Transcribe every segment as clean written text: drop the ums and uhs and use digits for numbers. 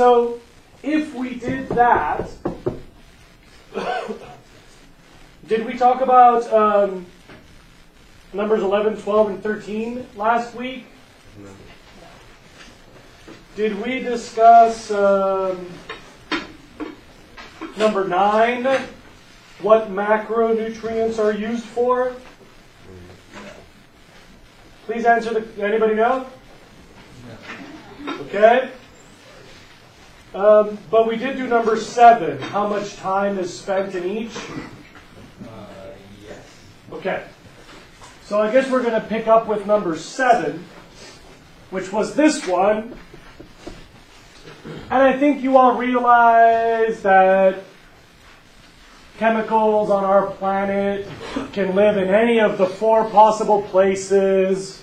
So if we did that, did we talk about numbers 11, 12, and 13 last week? No. Did we discuss number 9, what macronutrients are used for? Please answer anybody know? Okay. But we did do number 7. How much time is spent in each? Yes. Okay. So I guess we're going to pick up with number 7, which was this one. And I think you all realize that chemicals on our planet can live in any of the 4 possible places: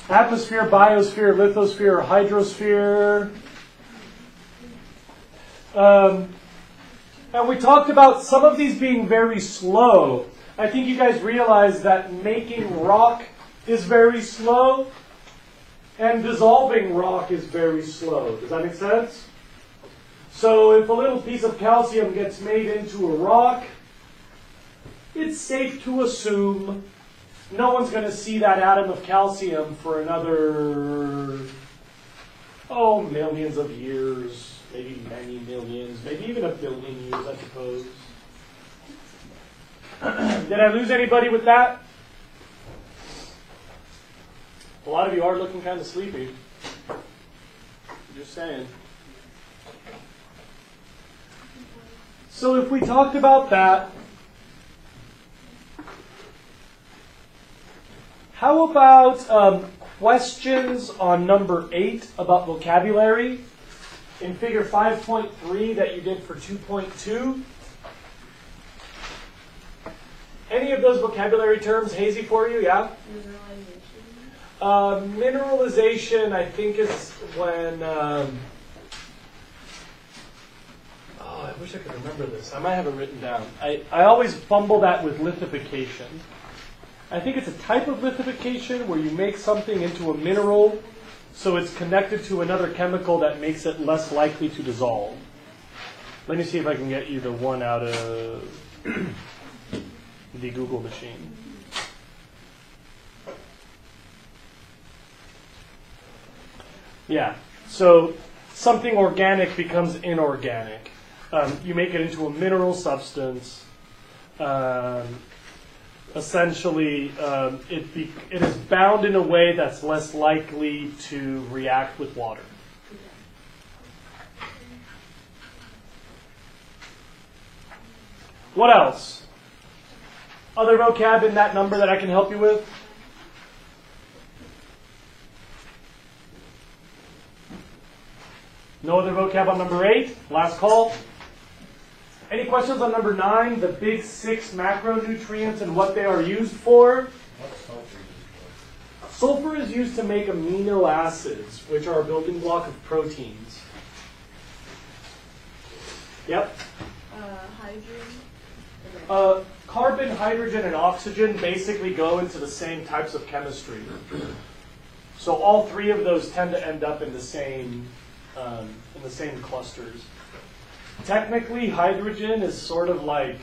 atmosphere, biosphere, lithosphere, or hydrosphere. And we talked about some of these being very slow. I think you guys realize that making rock is very slow, and dissolving rock is very slow. Does that make sense? So if a little piece of calcium gets made into a rock, it's safe to assume no one's going to see that atom of calcium for another, millions of years, maybe many millions, maybe even a billion years, I suppose. Did I lose anybody with that? A lot of you are looking kind of sleepy. Just saying. So if we talked about that, how about questions on number 8 about vocabulary in figure 5.3 that you did for 2.2? Any of those vocabulary terms hazy for you? Yeah? Mineralization, I think, is when... I wish I could remember this. I might have it written down. I always fumble that with lithification. I think it's a type of lithification where you make something into a mineral so it's connected to another chemical that makes it less likely to dissolve. Let me see if I can get you the one out of the Google machine. Yeah, so something organic becomes inorganic. You make it into a mineral substance. Essentially, it is bound in a way that's less likely to react with water. What else? Other vocab in that number that I can help you with? No other vocab on number 8? Last call? Any questions on number 9, the big 6 macronutrients and what they are used for? What's sulfur used for? Sulfur is used to make amino acids, which are a building block of proteins. Yep. Hydrogen. Carbon, hydrogen, and oxygen basically go into the same types of chemistry. So all 3 of those tend to end up in the same clusters. Technically, hydrogen is sort of like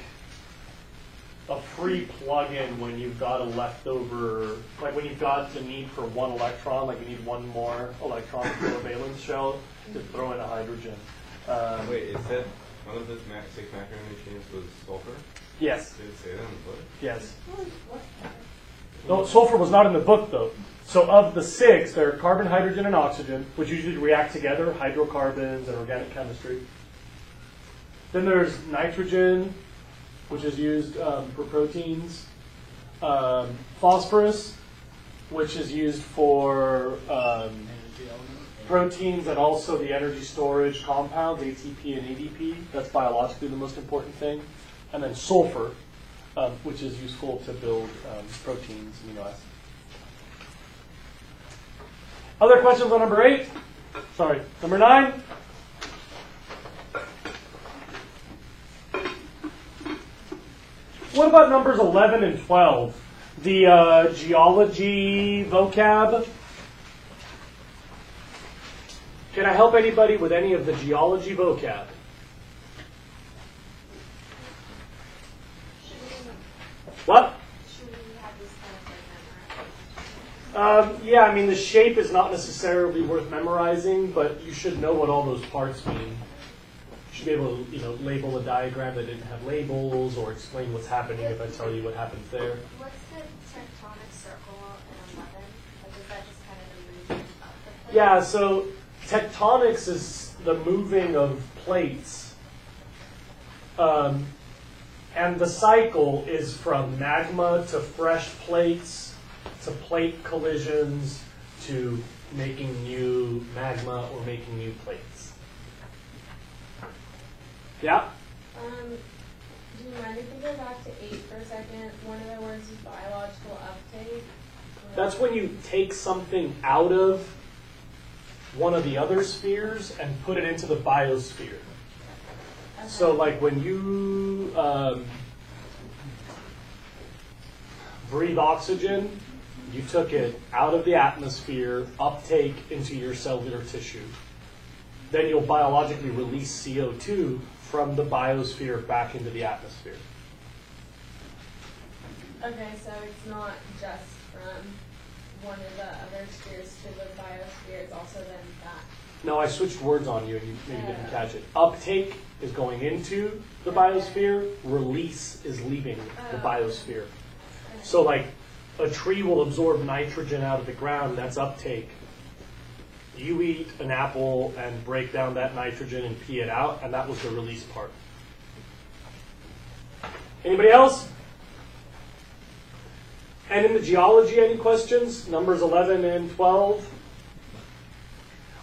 a free plug-in when you've got a leftover, like when you've got the need for 1 electron, like you need 1 more electron for a valence shell to throw in a hydrogen. Wait, it said one of the 6 macronutrients was sulfur? Yes. Did it say that in the book? Yes. No, sulfur was not in the book, though. So of the 6, there are carbon, hydrogen, and oxygen, which usually react together, hydrocarbons and organic chemistry. Then there's nitrogen, which is used for proteins. Phosphorus, which is used for proteins and also the energy storage compounds, ATP and ADP. That's biologically the most important thing. And then sulfur, which is useful to build proteins, amino acids. Other questions on number 8? Sorry, number 9? What about numbers 11 and 12? The geology vocab? Can I help anybody with any of the geology vocab? What? Yeah, I mean, the shape is not necessarily worth memorizing, but you should know what all those parts mean. You should be able to, label a diagram that didn't have labels, or explain what's happening if I tell you what happens there. What's the tectonic circle in 11? Like, is that just kind of the movement of the plate? Yeah, so tectonics is the moving of plates. And the cycle is from magma to fresh plates, to plate collisions, to making new magma or making new plates. Yeah? Do you mind if we go back to 8 for a second? One of the words is biological uptake. That's when you take something out of one of the other spheres and put it into the biosphere. Okay. So like when you breathe oxygen, you took it out of the atmosphere, uptake into your cellular tissue. Then you'll biologically release CO2 from the biosphere back into the atmosphere. Okay, so it's not just from one of the other spheres to the biosphere, it's also then that. No, I switched words on you and you maybe didn't catch it. Uptake is going into the biosphere, release is leaving the biosphere. So like a tree will absorb nitrogen out of the ground, that's uptake. You eat an apple and break down that nitrogen and pee it out, and that was the release part. Anybody else? And in the geology, any questions? Numbers 11 and 12?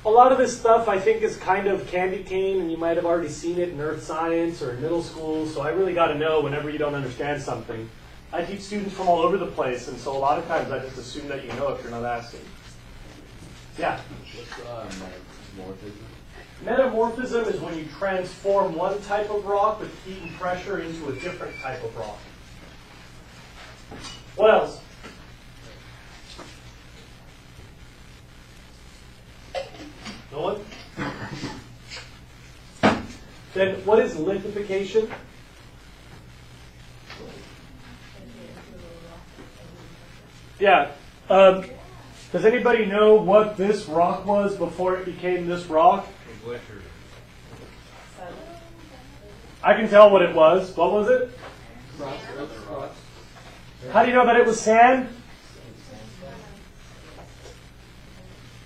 A lot of this stuff I think is kind of candy cane, and you might have already seen it in earth science or in middle school, so I really got to know whenever you don't understand something. I teach students from all over the place, and so a lot of times I just assume that you know if you're not asking. Yeah? What's metamorphism? Metamorphism is when you transform one type of rock with heat and pressure into a different type of rock. What else? No one? Then what is lithification? Yeah. Does anybody know what this rock was before it became this rock? I can tell what it was. What was it? How do you know that it was sand?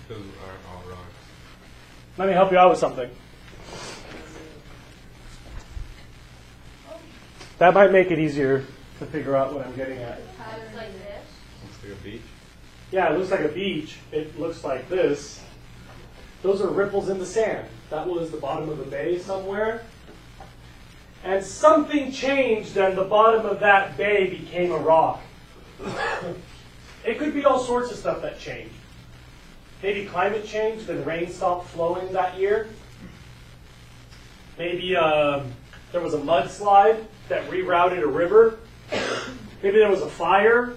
Those aren't all rocks. Let me help you out with something. That might make it easier to figure out what I'm getting at. It's like this. Looks like a beach. Yeah, it looks like a beach. It looks like this. Those are ripples in the sand. That was the bottom of a bay somewhere. And something changed and the bottom of that bay became a rock. It could be all sorts of stuff that changed. Maybe climate changed and rain stopped flowing that year. Maybe there was a mudslide that rerouted a river. Maybe there was a fire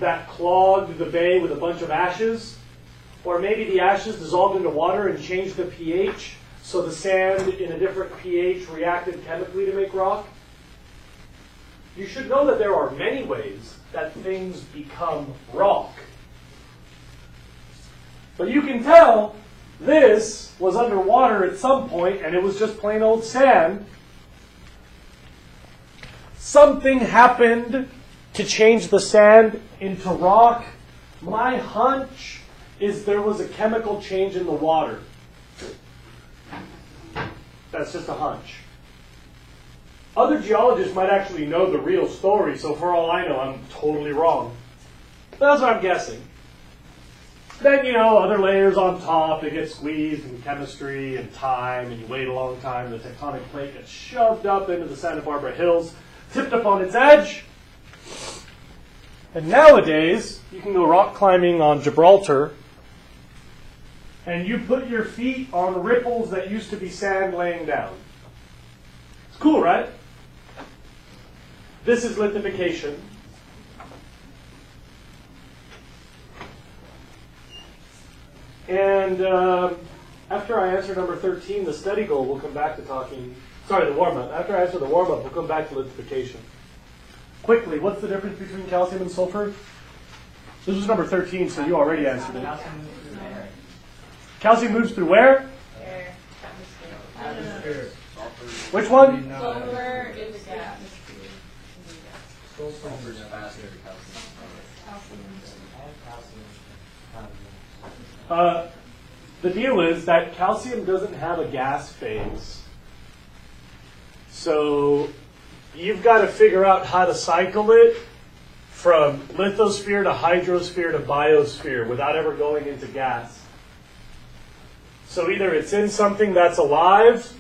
that clogged the bay with a bunch of ashes. Or maybe the ashes dissolved into water and changed the pH, so the sand in a different pH reacted chemically to make rock. You should know that there are many ways that things become rock. But you can tell this was underwater at some point and it was just plain old sand. Something happened to change the sand into rock. My hunch is there was a chemical change in the water. That's just a hunch. Other geologists might actually know the real story, so for all I know, I'm totally wrong. But that's what I'm guessing. Then, other layers on top, they get squeezed in chemistry and time, and you wait a long time, the tectonic plate gets shoved up into the Santa Barbara Hills, tipped up on its edge. And nowadays, you can go rock climbing on Gibraltar, and you put your feet on ripples that used to be sand laying down. It's cool, right? This is lithification. And After I answer number 13, the study goal, we'll come back to talking, sorry, the warm-up. After I answer the warm-up, we'll come back to lithification. Quickly, what's the difference between calcium and sulfur? This was number 13, so you already answered it. Calcium moves through where? Air. Atmosphere. Which one? Sulfur is gas. Sulfur's faster than calcium. The deal is that calcium doesn't have a gas phase. So you've got to figure out how to cycle it from lithosphere to hydrosphere to biosphere without ever going into gas. So either it's in something that's alive,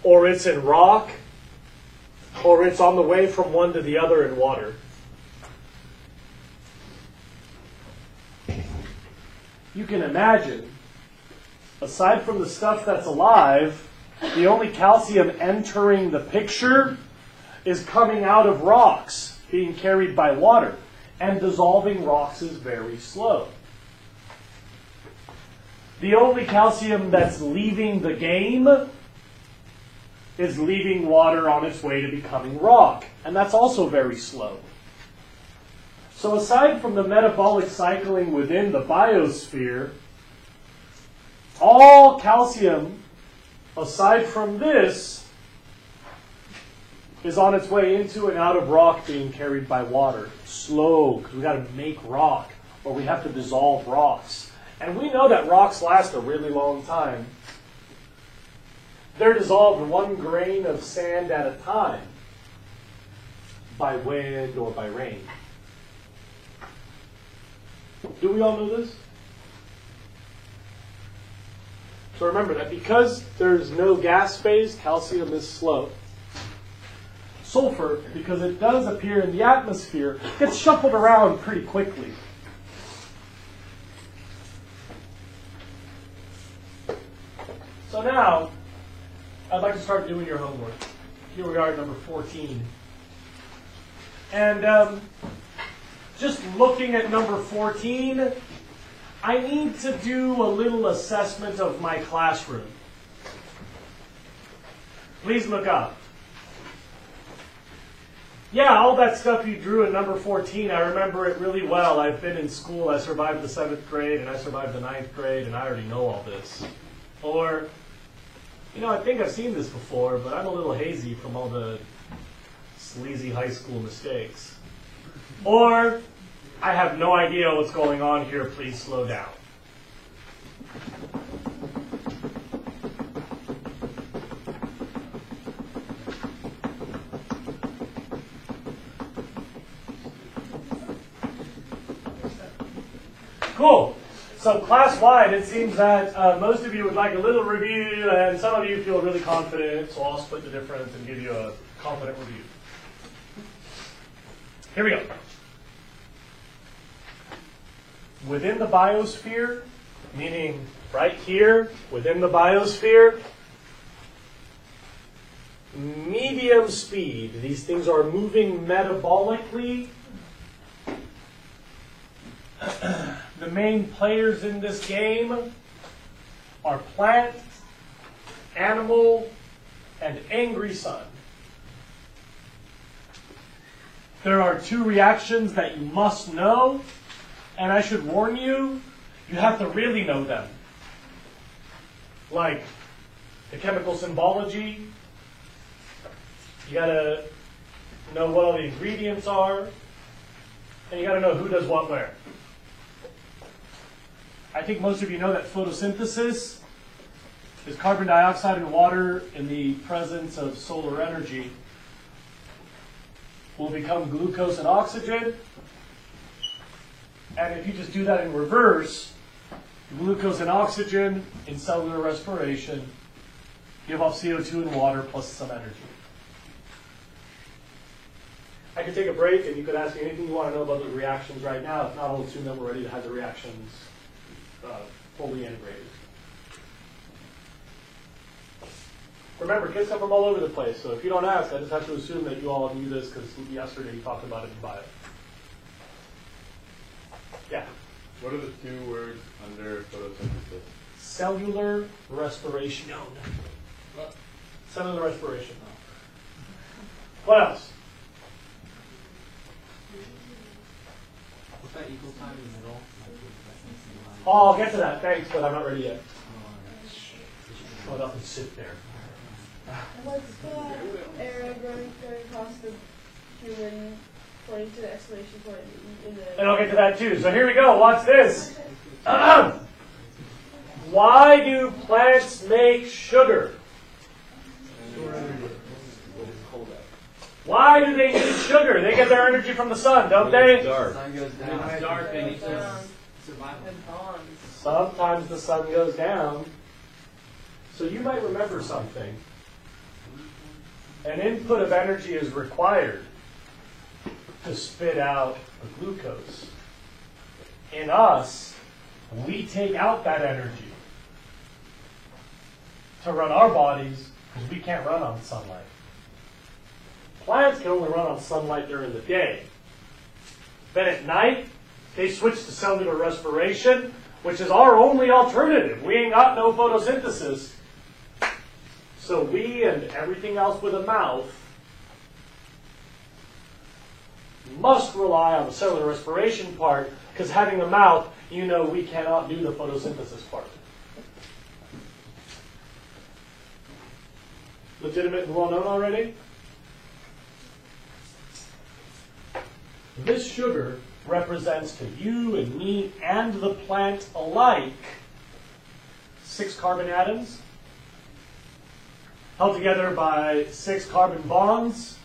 or it's in rock, or it's on the way from one to the other in water. You can imagine, aside from the stuff that's alive, the only calcium entering the picture is coming out of rocks, being carried by water. And dissolving rocks is very slow. The only calcium that's leaving the game is leaving water on its way to becoming rock. And that's also very slow. So aside from the metabolic cycling within the biosphere, all calcium, aside from this, is on its way into and out of rock being carried by water. Slow, because we've got to make rock, or we have to dissolve rocks. And we know that rocks last a really long time. They're dissolved 1 grain of sand at a time by wind or by rain. Do we all know this? So remember that because there's no gas phase, calcium is slow. Sulfur, because it does appear in the atmosphere, gets shuffled around pretty quickly. So now, I'd like to start doing your homework. Here we are at number 14. And just looking at number 14, I need to do a little assessment of my classroom. Please look up. Yeah, all that stuff you drew in number 14, I remember it really well. I've been in school, I survived the 7th grade, and I survived the 9th grade, and I already know all this. Or, you know, I think I've seen this before, but I'm a little hazy from all the sleazy high school mistakes. Or, I have no idea what's going on here, please slow down. Cool. So class-wide, it seems that most of you would like a little review, and some of you feel really confident, so I'll split the difference and give you a confident review. Here we go. Within the biosphere, meaning right here, within the biosphere, medium speed. These things are moving metabolically. The main players in this game are plant, animal, and angry sun. There are 2 reactions that you must know, and I should warn you, you have to really know them. Like the chemical symbology, you gotta know what all the ingredients are, and you gotta know who does what where. I think most of you know that photosynthesis is carbon dioxide and water in the presence of solar energy will become glucose and oxygen. And if you just do that in reverse, glucose and oxygen in cellular respiration give off CO2 and water plus some energy. I could take a break and you could ask me anything you want to know about the reactions right now. If not, I'll assume that we're ready to have the reactions fully integrated. Remember, kids come from all over the place, so if you don't ask, I just have to assume that you all knew this because yesterday you talked about it in bio. Yeah? What are the 2 words under photosynthesis? Cellular respiration. No. Cellular respiration. What else? What's that equal time in the middle? Oh, I'll get to that. Thanks, but I'm not ready yet. Shut up and sit there. What's the arrow going across the human pointing to the exclamation point in the... And I'll get to that too. So here we go. Watch this. Why do plants make sugar? Why do they need sugar? They get their energy from the sun, don't they? Dark. Sun goes down. It's dark. They need to Down. survive. And bonds. Sometimes the sun goes down. So you might remember something. An input of energy is required to spit out the glucose. In us, we take out that energy to run our bodies because we can't run on sunlight. Plants can only run on sunlight during the day. Then at night, they switch to cellular respiration, which is our only alternative. We ain't got no photosynthesis. So we and everything else with a mouth must rely on the cellular respiration part, because having a mouth, you know we cannot do the photosynthesis part. Legitimate and well known already? This sugar represents to you and me and the plant alike 6 carbon atoms held together by 6 carbon bonds.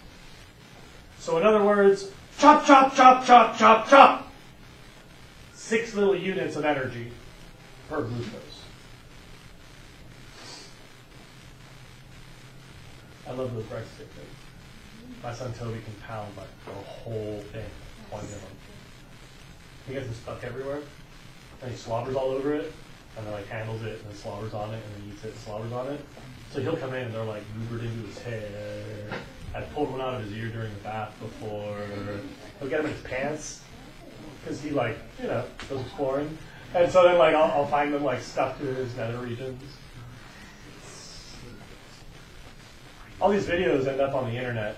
So in other words, chop, chop, chop, chop, chop, chop. 6 little units of energy per glucose. I love those breadstick things. My son Toby can pound like the whole thing, 20 of them. He gets them stuck everywhere, and he slobbers all over it, and then like handles it, and then slobbers on it, and then eats it and slobbers on it. So he'll come in and they're like goobered into his hair. I pulled one out of his ear during the bath before. He'll get him in his pants, because he like, you know, goes exploring. And so then like I'll find them like stuck to his nether regions. All these videos end up on the internet.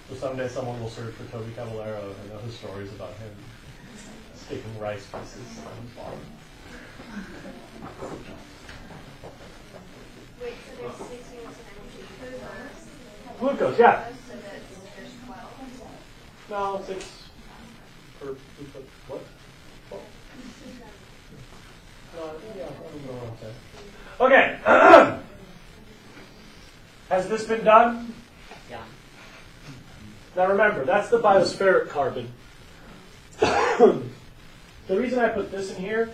So someday someone will search for Toby Caballero and know his stories about him sticking rice pieces on his bottom. Wait, so there's 6 units of energy. Glucose, yeah. So there's 12. No, 6 per glucose. What? Yeah, I don't know what I'm saying. Okay. Has this been done? Yeah. Now remember, that's the biospheric carbon. The reason I put this in here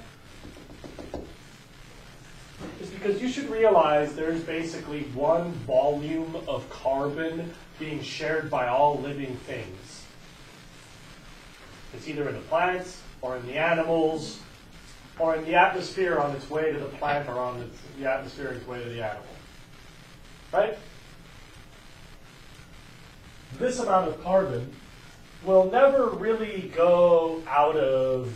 is because you should realize there's basically one volume of carbon being shared by all living things. It's either in the plants, or in the animals, or in the atmosphere on its way to the plant, or on the atmosphere on its way to the animal. Right? This amount of carbon will never really go out of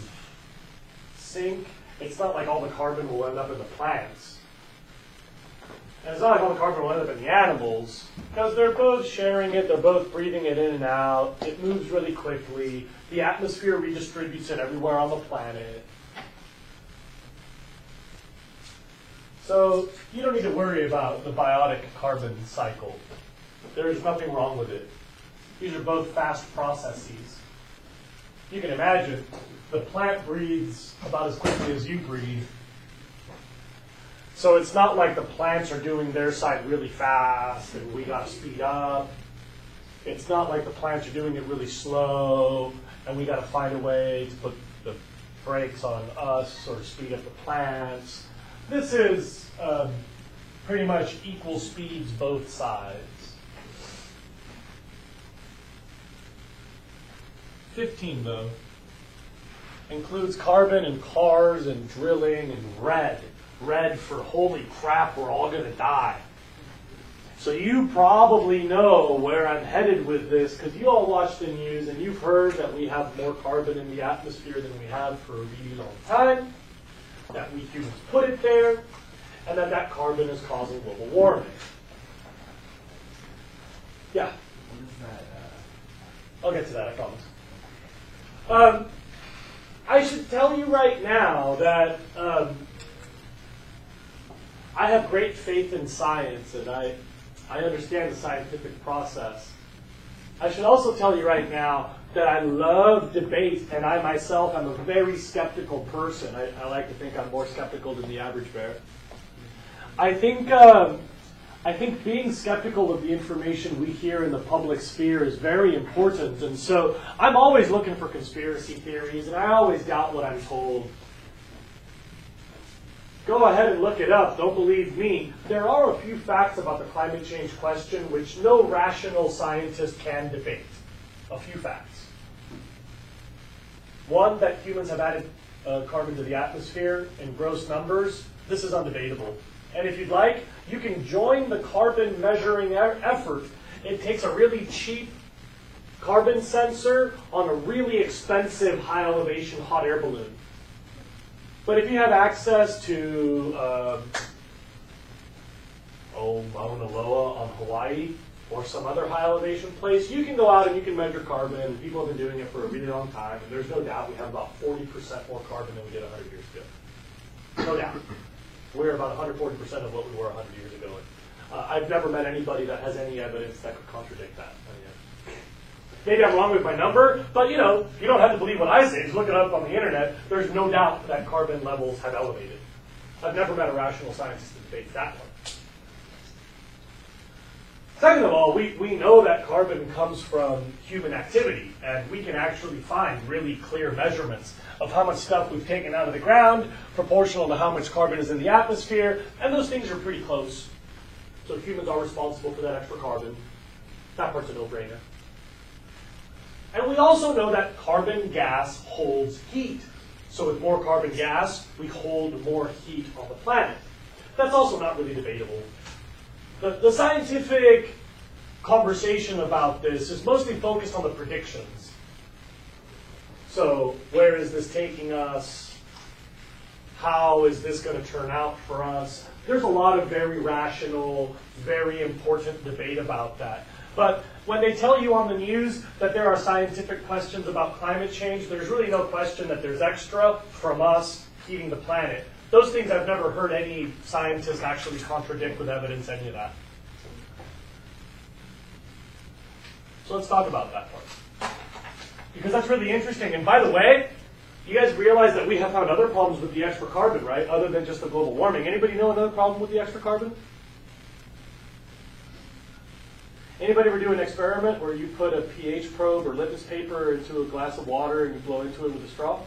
sync. It's not like all the carbon will end up in the plants. And it's not like all the carbon will end up in the animals, because they're both sharing it, they're both breathing it in and out. It moves really quickly. The atmosphere redistributes it everywhere on the planet. So you don't need to worry about the biotic carbon cycle. There is nothing wrong with it. These are both fast processes. You can imagine the plant breathes about as quickly as you breathe. So it's not like the plants are doing their side really fast and we got to speed up. It's not like the plants are doing it really slow and we got to find a way to put the brakes on us or speed up the plants. This is pretty much equal speeds both sides. 15, though, includes carbon and cars and drilling and red. Red for holy crap, we're all going to die. So you probably know where I'm headed with this because you all watch the news and you've heard that we have more carbon in the atmosphere than we have for a really long time, that we humans put it there, and that carbon is causing global warming. Yeah? What is that? I'll get to that, I promise. I should tell you right now that I have great faith in science, and I understand the scientific process. I should also tell you right now that I love debate, and I myself am a very skeptical person. I like to think I'm more skeptical than the average bear. I think being skeptical of the information we hear in the public sphere is very important, and so I'm always looking for conspiracy theories, and I always doubt what I'm told. Go ahead and look it up. Don't believe me. There are a few facts about the climate change question which no rational scientist can debate. A few facts. One, that humans have added carbon to the atmosphere in gross numbers. This is undebatable. And if you'd like, you can join the carbon measuring effort. It takes a really cheap carbon sensor on a really expensive high elevation hot air balloon. But if you have access to, Mauna Loa on Hawaii or some other high elevation place, you can go out and you can measure carbon. People have been doing it for a really long time, and there's no doubt we have about 40% more carbon than we did 100 years ago. No doubt. We're about 140% of what we were 100 years ago. I've never met anybody that has any evidence that could contradict that. Maybe I'm wrong with my number, but you don't have to believe what I say. Just look it up on the internet. There's no doubt that carbon levels have elevated. I've never met a rational scientist to debate that one. Second of all, we know that carbon comes from human activity, and we can actually find really clear measurements of how much stuff we've taken out of the ground, proportional to how much carbon is in the atmosphere, and those things are pretty close. So humans are responsible for that extra carbon. That part's a no-brainer. And we also know that carbon gas holds heat. So with more carbon gas, we hold more heat on the planet. That's also not really debatable. The scientific conversation about this is mostly focused on the predictions. So where is this taking us? How is this going to turn out for us? There's a lot of very rational, very important debate about that. But when they tell you on the news that there are scientific questions about climate change, there's really no question that there's extra from us heating the planet. Those things I've never heard any scientist actually contradict with evidence, any of that. So let's talk about that part. Because that's really interesting. And by the way, you guys realize that we have found other problems with the extra carbon, right? Other than just the global warming. Anybody know another problem with the extra carbon? Anybody ever do an experiment where you put a pH probe or litmus paper into a glass of water and you blow into it with a straw?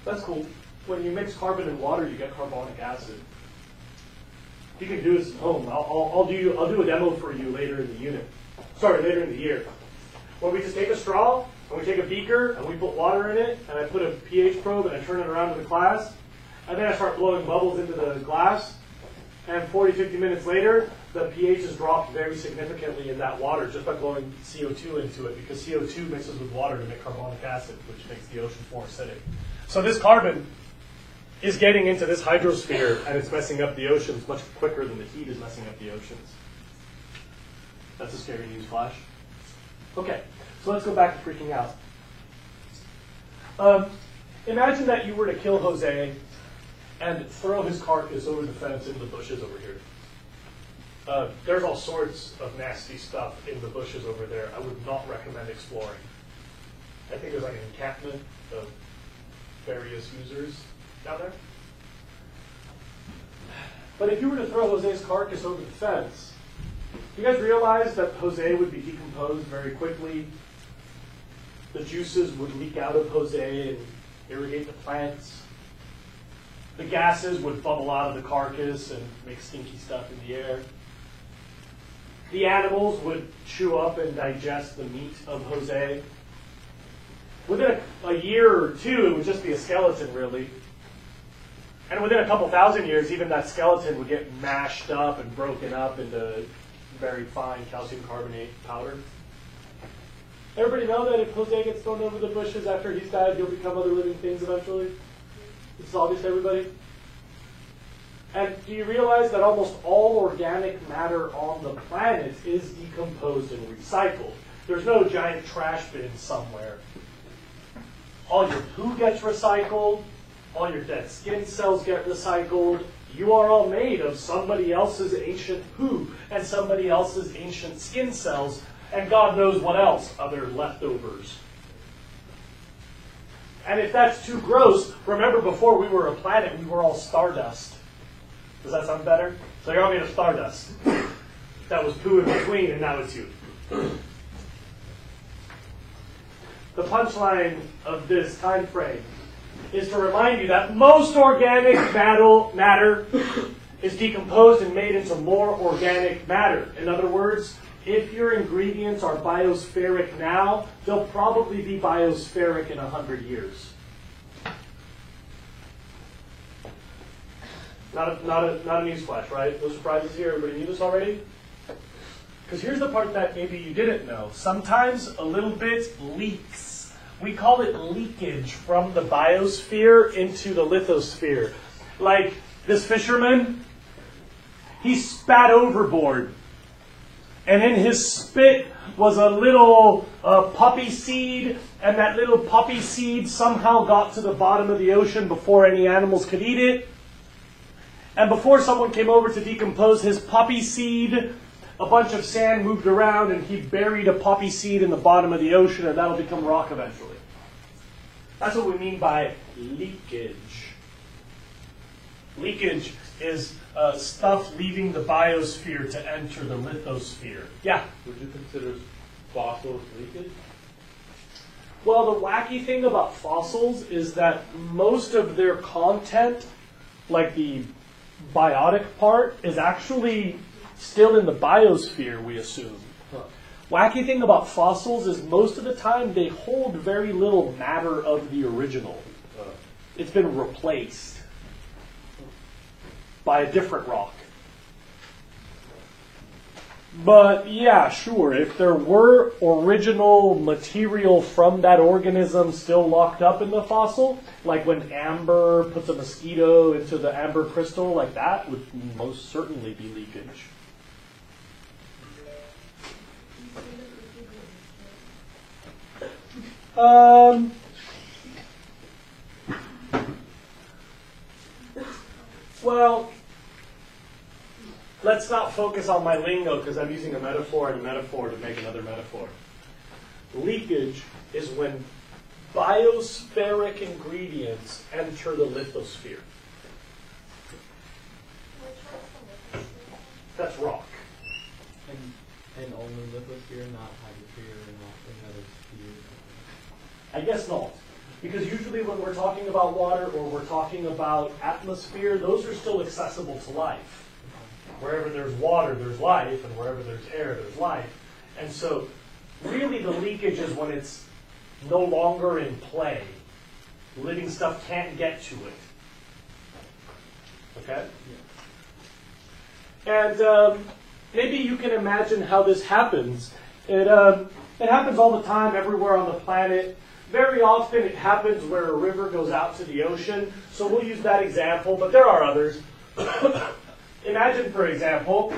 That's cool. When you mix carbon and water, you get carbonic acid. You can do this at home. I'll do a demo for you later in the unit. Sorry, later in the year. Where we just take a straw and we take a beaker and we put water in it and I put a pH probe and I turn it around to the class and then I start blowing bubbles into the glass and 40, 50 minutes later the pH has dropped very significantly in that water just by blowing CO2 into it because CO2 mixes with water to make carbonic acid, which makes the ocean more acidic. So this carbon is getting into this hydrosphere and it's messing up the oceans much quicker than the heat is messing up the oceans. That's a scary news flash. Okay, so let's go back to freaking out. Imagine that you were to kill Jose and throw his carcass over the fence into the bushes over here. There's all sorts of nasty stuff in the bushes over there. I would not recommend exploring. I think there's like an encampment of various users down there. But if you were to throw Jose's carcass over the fence, you guys realize that Jose would be decomposed very quickly. The juices would leak out of Jose and irrigate the plants. The gases would bubble out of the carcass and make stinky stuff in the air. The animals would chew up and digest the meat of Jose. Within a year or two, it would just be a skeleton, really. And within a couple thousand years, even that skeleton would get mashed up and broken up into very fine calcium carbonate powder. Everybody know that if Jose gets thrown over the bushes after he's died, he'll become other living things eventually? This is obvious to everybody? And do you realize that almost all organic matter on the planet is decomposed and recycled? There's no giant trash bin somewhere. All your poo gets recycled. All your dead skin cells get recycled. You are all made of somebody else's ancient poo and somebody else's ancient skin cells and God knows what else, other leftovers. And if that's too gross, remember before we were a planet, we were all stardust. Does that sound better? So you're all made of stardust. That was poo in between, and now it's you. The punchline of this time frame is to remind you that most organic matter is decomposed and made into more organic matter. In other words, if your ingredients are biospheric now, they'll probably be biospheric in 100 years. Not a newsflash, right? No surprises here. Everybody knew this already? Because here's the part that maybe you didn't know. Sometimes a little bit leaks. We call it leakage from the biosphere into the lithosphere. Like this fisherman, he spat overboard. And in his spit was a little poppy seed, and that little poppy seed somehow got to the bottom of the ocean before any animals could eat it. And before someone came over to decompose his poppy seed, a bunch of sand moved around and he buried a poppy seed in the bottom of the ocean, and that'll become rock eventually. That's what we mean by leakage. Leakage is stuff leaving the biosphere to enter the lithosphere. Yeah? Would you consider fossils leakage? Well, the wacky thing about fossils is that most of their content, like the biotic part, is actually still in the biosphere, we assume. Huh. Wacky thing about fossils is most of the time they hold very little matter of the original. It's been replaced by a different rock. But yeah, sure, if there were original material from that organism still locked up in the fossil, like when amber puts a mosquito into the amber crystal, like that would most certainly be leakage. Well, let's not focus on my lingo because I'm using a metaphor and a metaphor to make another metaphor. Leakage is when biospheric ingredients enter the lithosphere. Which one's the lithosphere? That's rock. And only lithosphere, not hydrosphere, and not another sphere. I guess not. Because usually when we're talking about water or we're talking about atmosphere, those are still accessible to life. Wherever there's water, there's life, and wherever there's air, there's life. And so really the leakage is when it's no longer in play. Living stuff can't get to it. Okay? And maybe you can imagine how this happens. It happens all the time everywhere on the planet. Very often it happens where a river goes out to the ocean. So we'll use that example, but there are others. Imagine, for example,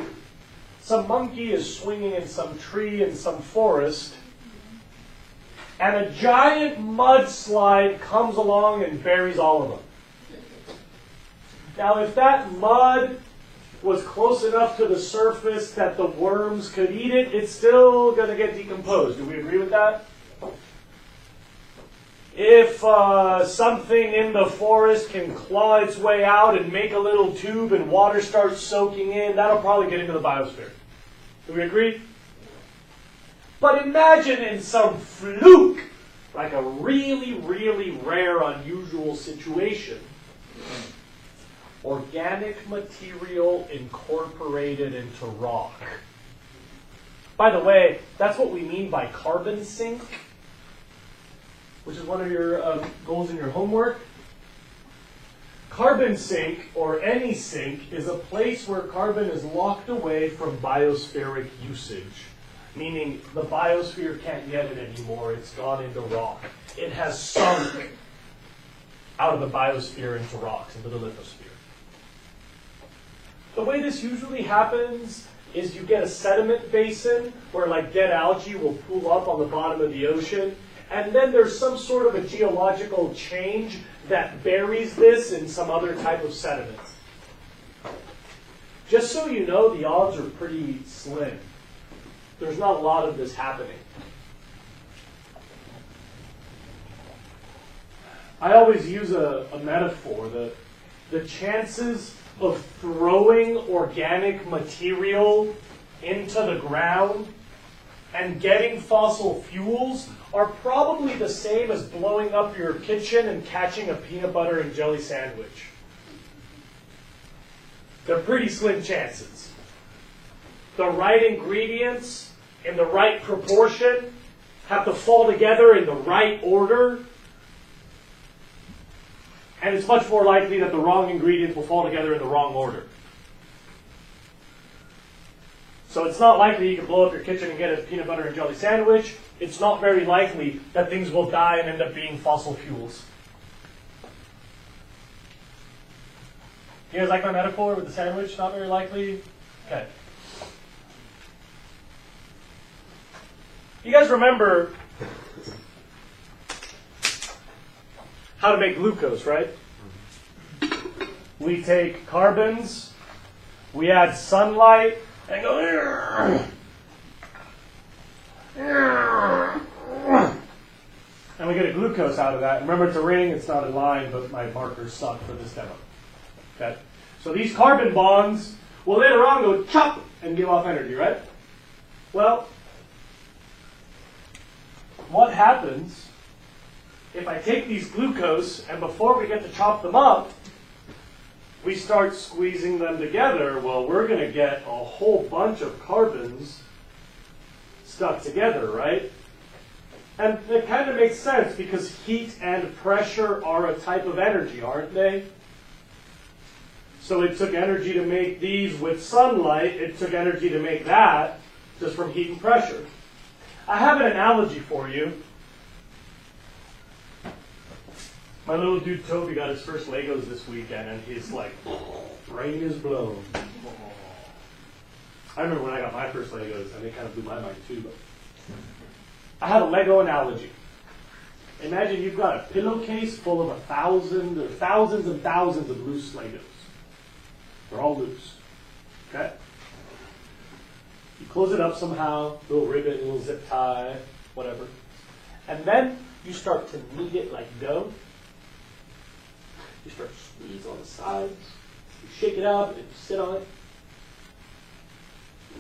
some monkey is swinging in some tree in some forest, and a giant mudslide comes along and buries all of them. Now, if that mud was close enough to the surface that the worms could eat it, it's still going to get decomposed. Do we agree with that? If something in the forest can claw its way out and make a little tube and water starts soaking in, that'll probably get into the biosphere. Do we agree? But imagine in some fluke, like a really, really rare, unusual situation, organic material incorporated into rock. By the way, that's what we mean by carbon sink, which is one of your goals in your homework. carbon sink, or any sink, is a place where carbon is locked away from biospheric usage, meaning the biosphere can't get it anymore. It's gone into rock. It has sunk out of the biosphere into rocks, into the lithosphere. The way this usually happens is you get a sediment basin where like dead algae will pool up on the bottom of the ocean, and then there's some sort of a geological change that buries this in some other type of sediment. Just so you know, the odds are pretty slim. There's not a lot of this happening. I always use a metaphor. The chances of throwing organic material into the ground and getting fossil fuels are probably the same as blowing up your kitchen and catching a peanut butter and jelly sandwich. They're pretty slim chances. The right ingredients in the right proportion have to fall together in the right order, and it's much more likely that the wrong ingredients will fall together in the wrong order. So it's not likely you can blow up your kitchen and get a peanut butter and jelly sandwich. It's not very likely that things will die and end up being fossil fuels. You guys like my metaphor with the sandwich? Not very likely? Okay. You guys remember how to make glucose, right? We take carbons, we add sunlight, and go, and we get a glucose out of that. Remember, it's a ring, it's not a line, but my markers suck for this demo. Okay? So these carbon bonds will later on go chop and give off energy, right? Well, what happens if I take these glucose and before we get to chop them up, we start squeezing them together? Well, we're going to get a whole bunch of carbons stuck together, right? And it kind of makes sense because heat and pressure are a type of energy, aren't they? So it took energy to make these with sunlight. It took energy to make that just from heat and pressure. I have an analogy for you. My little dude Toby got his first Legos this weekend, and he's like, rain is blown. I remember when I got my first Legos, and they kind of blew my mind too. But I have a Lego analogy. Imagine you've got a pillowcase full of 1,000 or thousands and thousands of loose Legos. They're all loose. Okay? You close it up somehow, little ribbon, little zip tie, whatever. And then you start to knead it like dough. You start to squeeze on the sides. You shake it up and you sit on it.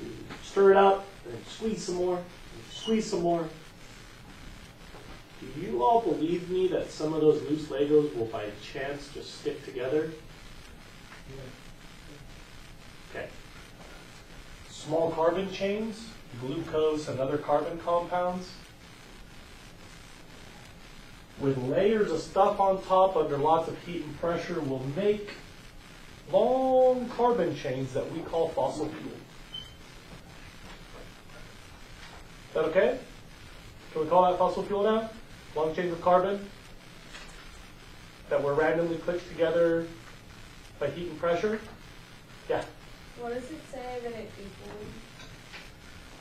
You stir it up and then squeeze some more. Squeeze some more. Do you all believe me that some of those loose Legos will by chance just stick together? Okay. Small carbon chains, glucose and other carbon compounds, with layers of stuff on top under lots of heat and pressure will make long carbon chains that we call fossil fuel. Is that okay? Can we call that fossil fuel now? Long chains of carbon that were randomly clicked together by heat and pressure? Yeah. What does it say that it equals?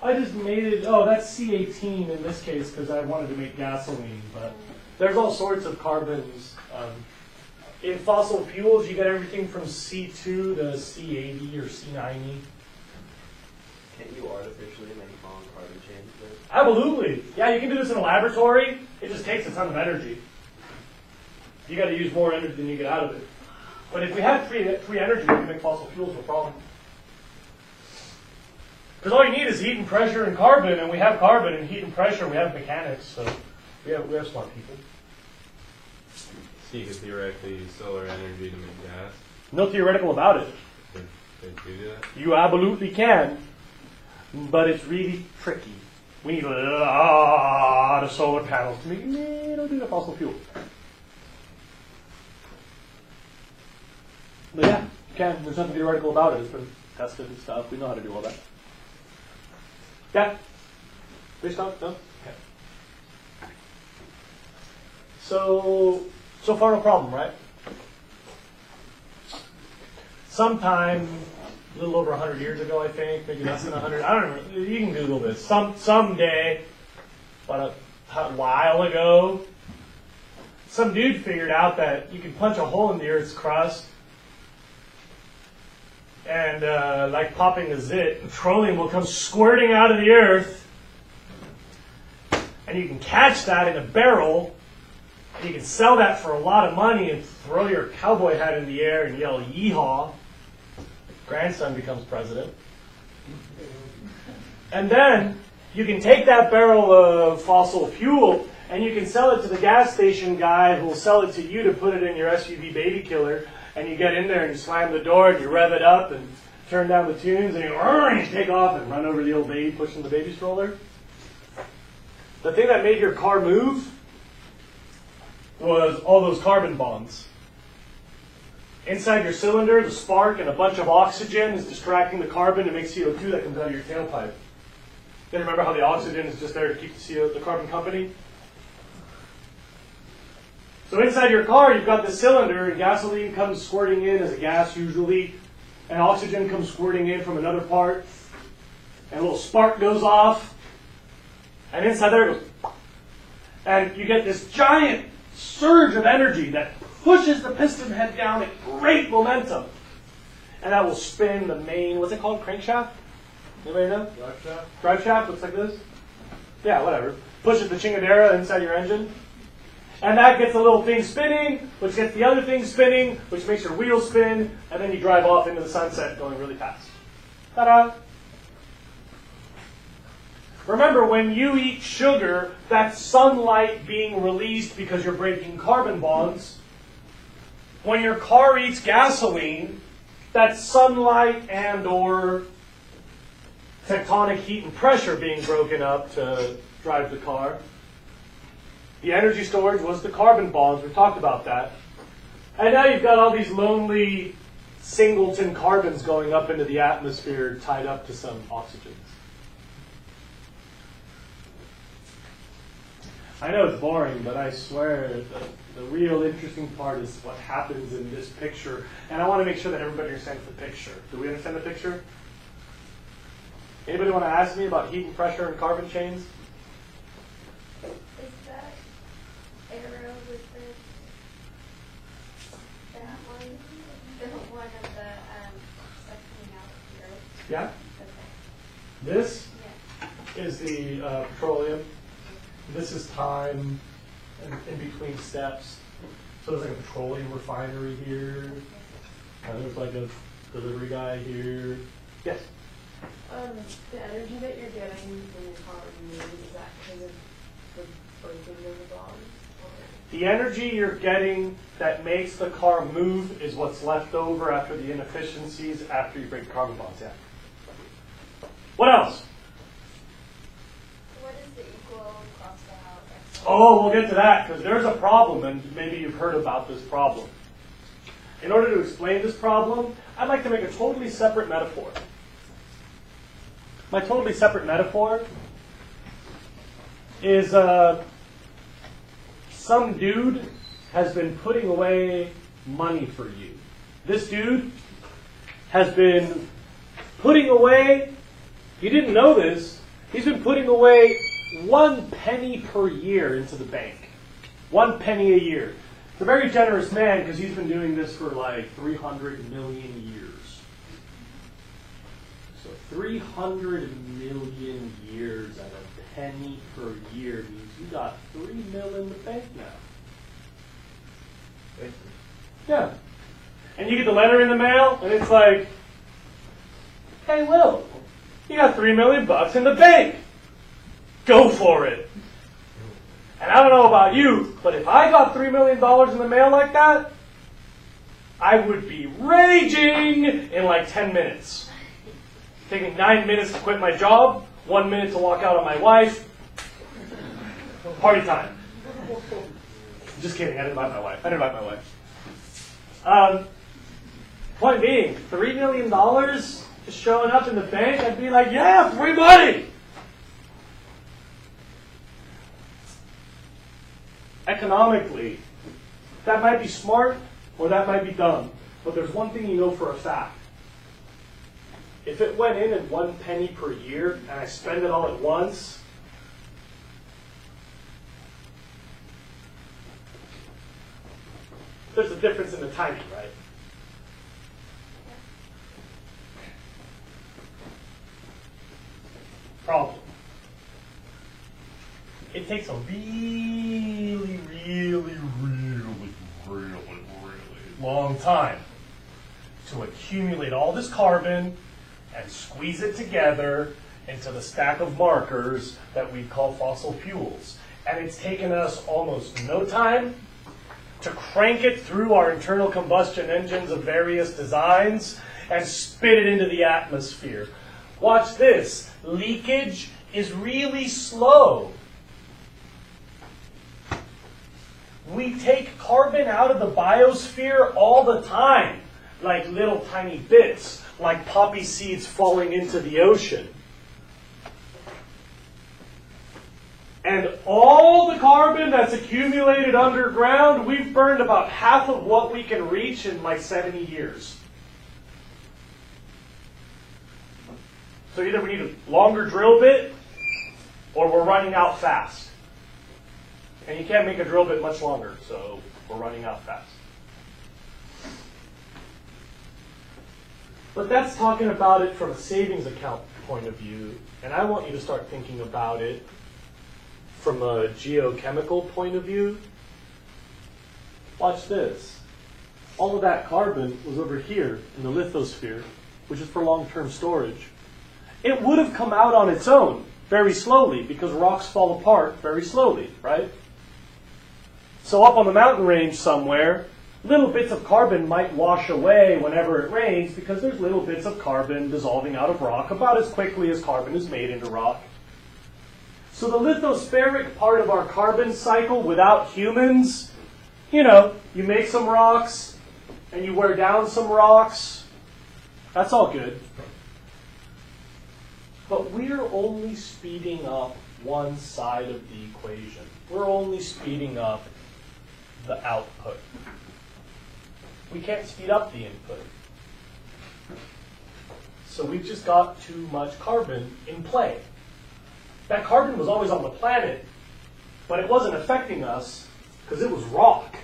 I just made it, oh, that's C18 in this case because I wanted to make gasoline, but there's all sorts of carbons. In fossil fuels, you get everything from C2 to C80 or C90. Can't you artificially make long carbon chains? Absolutely. Yeah, you can do this in a laboratory. It just takes a ton of energy. You got to use more energy than you get out of it. But if we had free energy, we can make fossil fuels, no problem. Because all you need is heat and pressure and carbon, and we have carbon and heat and pressure. We have mechanics, so we have smart people. So you could theoretically use solar energy to make gas. No theoretical about it. Could you do that? You absolutely can, but it's really tricky. We need a lot of solar panels to make a little bit of fossil fuel. But yeah, you can. There's nothing theoretical about it. It's been tested and stuff. We know how to do all that. Yeah? Fish talk? No? Okay. So far no problem, right? Sometime, a little over 100 years ago, I think, maybe less than 100, I don't know, you can Google this. Someday, about a while ago, some dude figured out that you can punch a hole in the Earth's crust and, like popping a zit, petroleum will come squirting out of the Earth, and you can catch that in a barrel, and you can sell that for a lot of money and throw your cowboy hat in the air and yell, "Yeehaw." Grandson becomes president. And then you can take that barrel of fossil fuel and you can sell it to the gas station guy who will sell it to you to put it in your SUV baby killer. And you get in there and you slam the door and you rev it up and turn down the tunes and you take off and run over the old baby pushing the baby stroller. The thing that made your car move was all those carbon bonds. Inside your cylinder, the spark and a bunch of oxygen is distracting the carbon to make CO2 that comes out of your tailpipe. You remember how the oxygen is just there to keep the carbon company? So inside your car, you've got the cylinder, and gasoline comes squirting in as a gas usually, and oxygen comes squirting in from another part, and a little spark goes off, and inside there it goes, and you get this giant surge of energy that pushes the piston head down at great momentum. And that will spin the main, what's it called, crankshaft? Anybody know? Drive shaft? Drive shaft, looks like this? Yeah, whatever. Pushes the chingadera inside your engine. And that gets a little thing spinning, which gets the other thing spinning, which makes your wheels spin, and then you drive off into the sunset going really fast. Ta-da! Remember, when you eat sugar, that's sunlight being released because you're breaking carbon bonds. When your car eats gasoline, that's sunlight and or tectonic heat and pressure being broken up to drive the car. The energy storage was the carbon bonds. We talked about that. And now you've got all these lonely singleton carbons going up into the atmosphere tied up to some oxygens. I know it's boring, but I swear the real interesting part is what happens in this picture. And I want to make sure that everybody understands the picture. Do we understand the picture? Anybody want to ask me about heat and pressure and carbon chains? Is that arrow with that one? The one of the stuff coming out of the earth? Yeah? Okay. This Yeah. is the petroleum. This is time and in between steps. So there's like a petroleum refinery here. There's like a delivery guy here. Yes? The energy that you're getting when your car moves, is that because of the breaking of the bonds? The energy you're getting that makes the car move is what's left over after the inefficiencies after you break carbon bonds. Yeah. What else? What is the equal across the house? Oh, we'll get to that because there's a problem, and maybe you've heard about this problem. In order to explain this problem, I'd like to make a totally separate metaphor. My totally separate metaphor is some dude has been putting away money for you. This dude has been putting away, you didn't know this, he's been putting away 1 penny per year into the bank. 1 penny a year. He's a very generous man because he's been doing this for like 300 million years. So 300 million years at a penny per year means you got 3 mil in the bank now. Yeah. And you get the letter in the mail, and it's like, hey, Will, you got 3 million bucks in the bank. Go for it. And I don't know about you, but if I got $3 million in the mail like that, I would be raging in like 10 minutes. Taking 9 minutes to quit my job, 1 minute to walk out on my wife. Party time. Just kidding, I didn't bite my wife. Point being, $3 million just showing up in the bank, I'd be like, yeah, free money! Economically, that might be smart or that might be dumb, but there's one thing you know for a fact. If it went in at 1 penny per year and I spend it all at once, there's a difference in the timing, right? Problem. It takes a really long time to accumulate all this carbon and squeeze it together into the stack of markers that we call fossil fuels. And it's taken us almost no time to crank it through our internal combustion engines of various designs and spit it into the atmosphere. Watch this. Leakage is really slow. We take carbon out of the biosphere all the time, like little tiny bits, like poppy seeds falling into the ocean. And all the carbon that's accumulated underground, we've burned about half of what we can reach in like 70 years. So either we need a longer drill bit, or we're running out fast. And you can't make a drill bit much longer, so we're running out fast. But that's talking about it from a savings account point of view, and I want you to start thinking about it from a geochemical point of view. Watch this. All of that carbon was over here in the lithosphere, which is for long-term storage. It would have come out on its own very slowly because rocks fall apart very slowly, right? So up on the mountain range somewhere, little bits of carbon might wash away whenever it rains because there's little bits of carbon dissolving out of rock about as quickly as carbon is made into rock. So the lithospheric part of our carbon cycle without humans, you know, you make some rocks and you wear down some rocks. That's all good. But we're only speeding up one side of the equation. We're only speeding up the output. We can't speed up the input. So we've just got too much carbon in play. That carbon was always on the planet, but it wasn't affecting us because it was rock.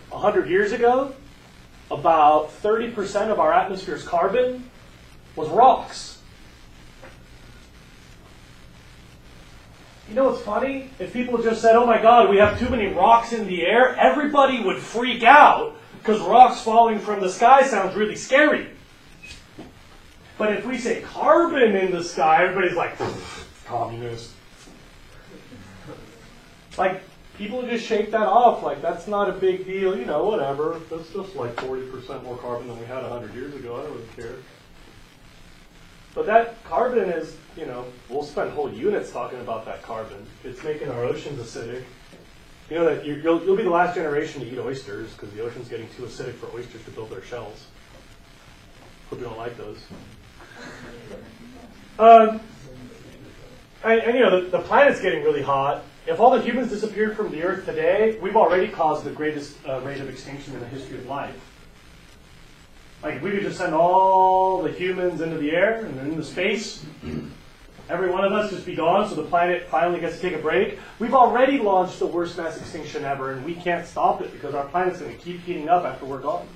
100 years ago, about 30% of our atmosphere's carbon was rocks. You know what's funny? If people just said, oh my God, we have too many rocks in the air, everybody would freak out because rocks falling from the sky sounds really scary. But if we say carbon in the sky, everybody's like, communist. Like, people just shake that off like that's not a big deal, you know, whatever. That's just like 40% more carbon than we had 100 years ago. I don't really care. But that carbon is, you know, we'll spend whole units talking about that carbon. It's making our oceans acidic. You know that you'll be the last generation to eat oysters because the ocean's getting too acidic for oysters to build their shells. Hope you don't like those. And you know, the planet's getting really hot. If all the humans disappeared from the Earth today, we've already caused the greatest rate of extinction in the history of life. Like, if we could just send all the humans into the air and into space, every one of us just be gone so the planet finally gets to take a break. We've already launched the worst mass extinction ever, and we can't stop it because our planet's going to keep heating up after we're gone.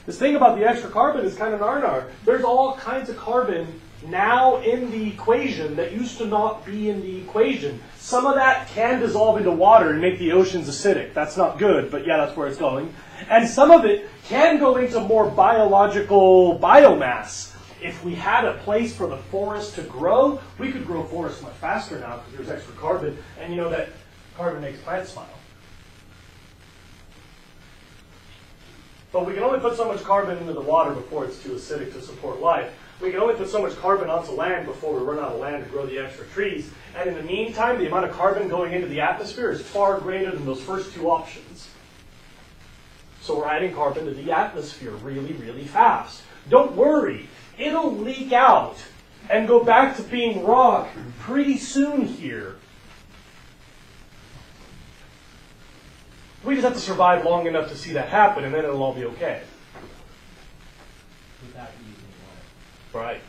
This thing about the extra carbon is kind of nar-nar. There's all kinds of carbon now in the equation that used to not be in the equation. Some of that can dissolve into water and make the oceans acidic. That's not good, but yeah, that's where it's going. And some of it can go into more biological biomass. If we had a place for the forest to grow, we could grow forests much faster now because there's extra carbon. And you know that carbon makes plants smile. But we can only put so much carbon into the water before it's too acidic to support life. We can only put so much carbon onto land before we run out of land to grow the extra trees. And in the meantime, the amount of carbon going into the atmosphere is far greater than those first two options. So we're adding carbon to the atmosphere really, really fast. Don't worry, it'll leak out and go back to being rock pretty soon here. We just have to survive long enough to see that happen, and then it'll all be okay. Without using water. Right.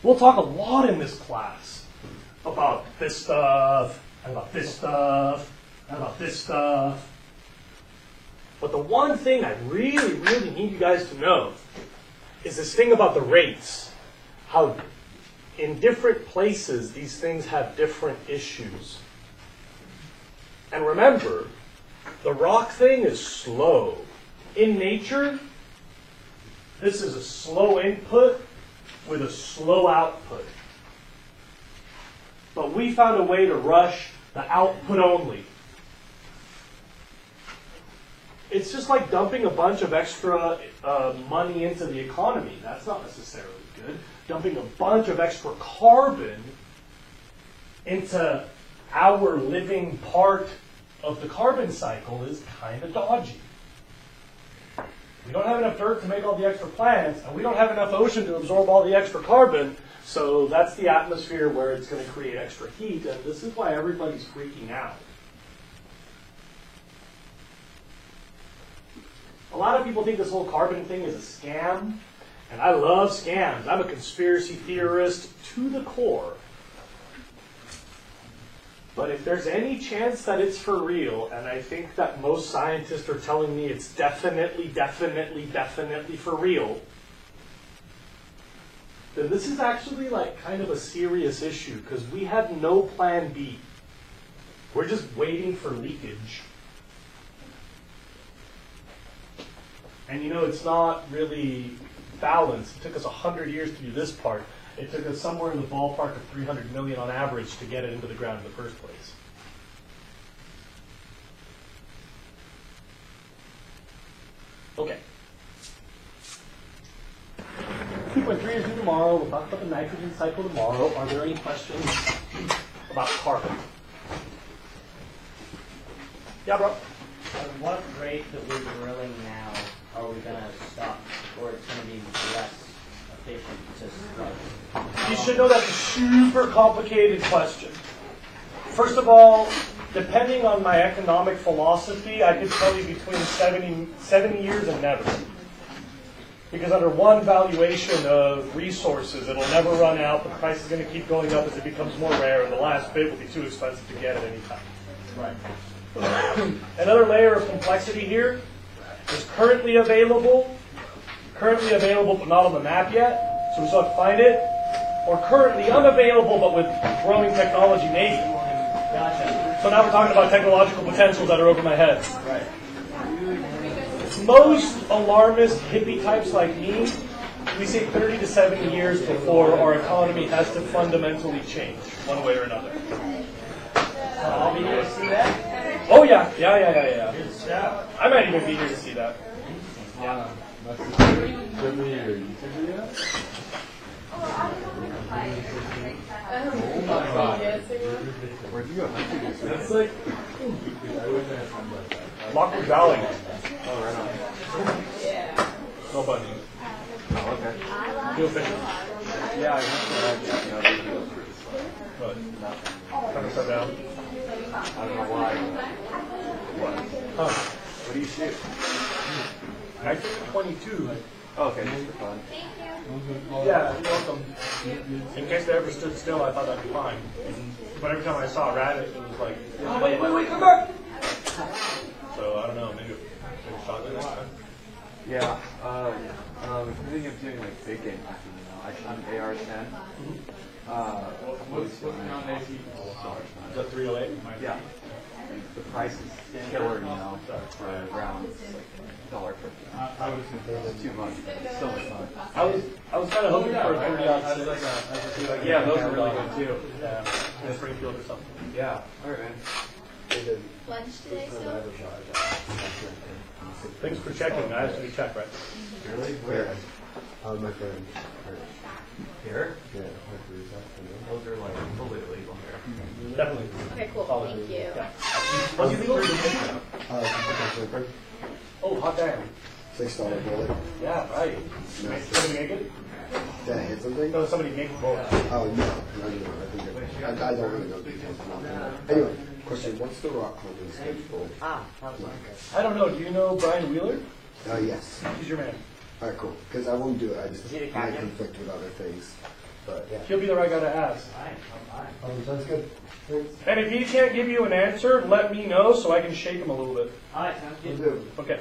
We'll talk a lot in this class about this stuff, and about this stuff, and about this stuff. But the one thing I really, really need you guys to know is this thing about the rates. How in different places these things have different issues. And remember, the rock thing is slow. In nature, this is a slow input with a slow output. But we found a way to rush the output only. It's just like dumping a bunch of extra money into the economy. That's not necessarily good. Dumping a bunch of extra carbon into our living part of the carbon cycle is kind of dodgy. We don't have enough dirt to make all the extra plants, and we don't have enough ocean to absorb all the extra carbon, so that's the atmosphere where it's going to create extra heat, and this is why everybody's freaking out. A lot of people think this whole carbon thing is a scam, and I love scams. I'm a conspiracy theorist to the core. But if there's any chance that it's for real, and I think that most scientists are telling me it's definitely for real, then this is actually like kind of a serious issue, because we have no plan B. We're just waiting for leakage. And you know, it's not really balanced. It took us 100 years to do this part. It took us somewhere in the ballpark of 300 million on average to get it into the ground in the first place. Okay. 2.3 is due tomorrow. We'll talk about the nitrogen cycle tomorrow. Are there any questions about carbon? Yeah, bro. At what rate that we're drilling now are we going to stop, or it's going to be less efficient to start? You should know that's a super complicated question. First of all, depending on my economic philosophy, I could tell you between 70 years and never. Because under one valuation of resources, it'll never run out. The price is going to keep going up as it becomes more rare, and the last bit will be too expensive to get at any time. Right. Another layer of complexity here is currently available but not on the map yet, so we still have to find it, or currently unavailable but with growing technology maybe. Gotcha. So now we're talking about technological potentials that are over my head. Right. Most alarmist hippie types like me, we say 30 to 70 years before our economy has to fundamentally change, one way or another. I'll be here to see that. Oh yeah. Yeah. I might even be here to see that. Where'd you go? That's like Lockwood Valley. Oh, right on. No bunny. Oh, okay. Go fishing. Yeah, I went to that. But kind of set down. I don't know why. What? Huh. What do you shoot? 1922. Oh, okay, just for fun. Yeah, you're welcome. In case they ever stood still, I thought that'd be fine. But every time I saw a rabbit, it was like, oh, wait, come back! So, I don't know, maybe shotgun next time. Yeah, I'm thinking of doing like big game hunting, you know. I shot an AR-10. What's the combination? Is that 308? Yeah. The price is killer, you know, for rounds. It's like $1.50. I would assume It's too much, but it's so much fun. I was kind of hoping for a 30-06. Yeah, those are really good too. Yeah, in Springfield or something. Yeah, alright, man. lunch today still? Thanks for checking, guys. We check, right? Really? Where? My friend. Here? Yeah, Those are like totally illegal here. Definitely. Okay, cool. Thank you. Yeah. What's illegal? Oh, hot damn. $6 bullet. Yeah, right. Somebody make it? Did I hit something? No, somebody make a bullet. Oh, no. I don't really know details about that. Anyway, question. What's the rock climbing schedule? I don't know. Do you know Brian Wheeler? Yes. He's your man. All right, cool. Because I won't do it. I just Is he the might captain? conflict with other things. But yeah. He'll be the right guy to ask. Sounds good. Thanks. And if he can't give you an answer, let me know so I can shake him a little bit. Alright, sounds good. Do. Okay.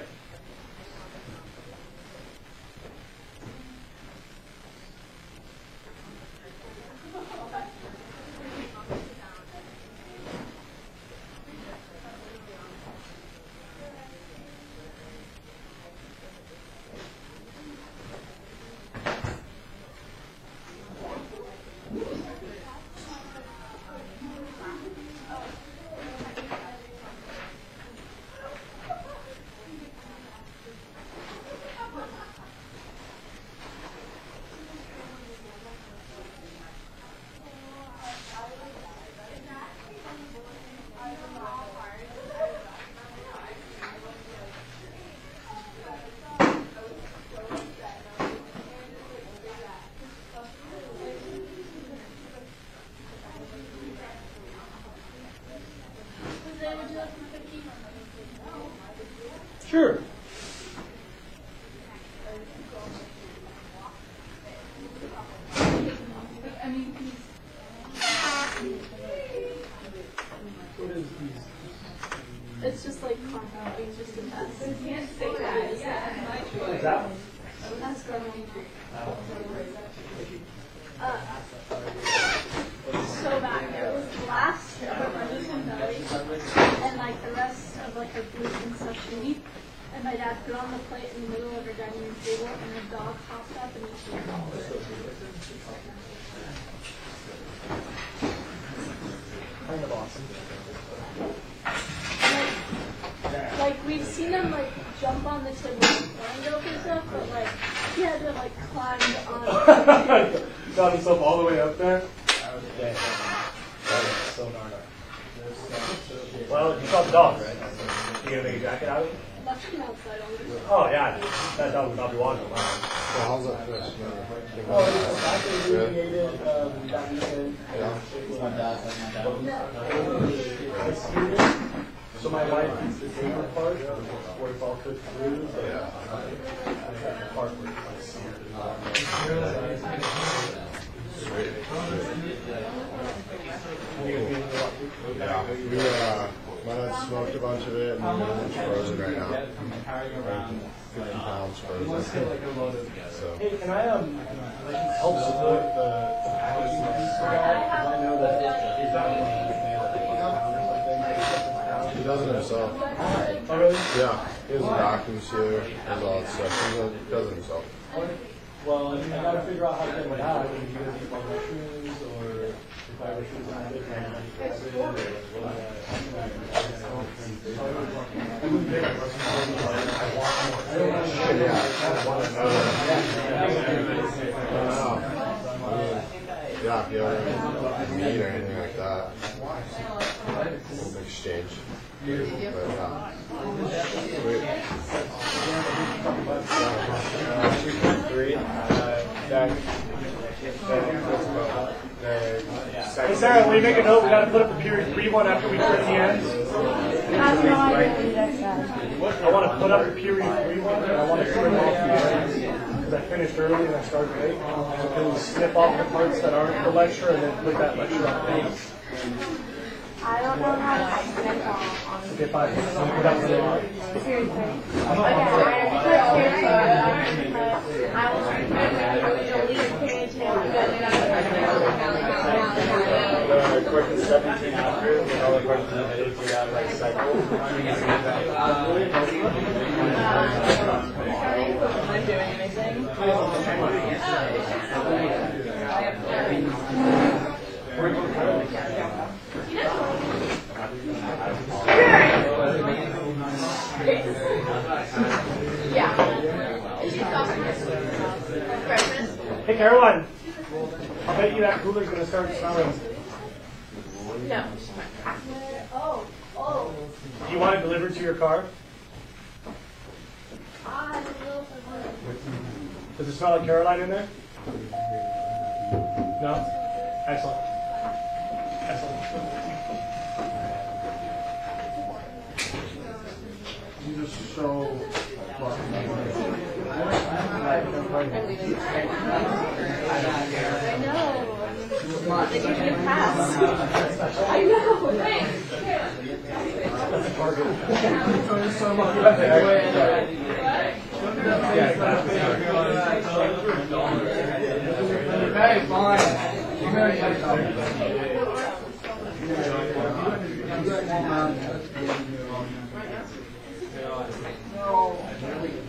Sure. It's just like compounding, just a test. You can't say that. Is that one? That's growing. So bad. It was last year, but my losing belly, and like the rest of like her glutes and sashimi. And my dad put on the plate in the middle of her dining room table, and the dog hopped up and he ate all of it. Kind of awesome. Like we've seen him like jump on the table and go for stuff, but like he had to like climb on. Got himself all the way up there. That is so gnarly. Well, you saw the dog, right? You gonna make a jacket out of it? Left him outside on the Oh yeah, that dog would not be walking around. So how's that fish? Oh, it's actually irrigated that weekend. So my wife eats the table part where it's all cooked through. So yeah. The part where it's like seared. Yeah, my dad smoked a bunch of it, and it's frozen right now. 50 pounds frozen. So. Hey, can I help support the packaging piece for that? Because I know that is that He does it himself. Oh really? Yeah, he has a vacuum sealer and all that stuff. He does it himself. Well, I mean, I gotta figure out how to get it out. I mean, do you guys eat like mushrooms or if I ever choose an idea, can I grab it or what? Yeah, if you ever meet or anything like that, we'll exchange. But sweet. 2.3. Hey Sarah, will you make a note? We gotta put up the period 3-1 after we turn the ends. I have no idea what you guys said. I want to put up the period 3-1 and I want to trim off the ends because I finished early and I started late. So can we snip off the parts that aren't the lecture and then put that lecture on page? I don't know how to snip off. Okay, fine. So put that one on. Period 3. Okay, I put period 3. I will delete period 2. Question 17 after, and all the questions that they figured out like cycle. Am I doing anything? Hey, Caroline. I bet you that cooler's going to start smelling. No. Oh. Do you want it delivered to your car? I don't know if I want it. Does it smell like Caroline in there? No? Excellent. Excellent. These are so fucking I know. They give me a pass. I know. Thanks. Okay, fine. No.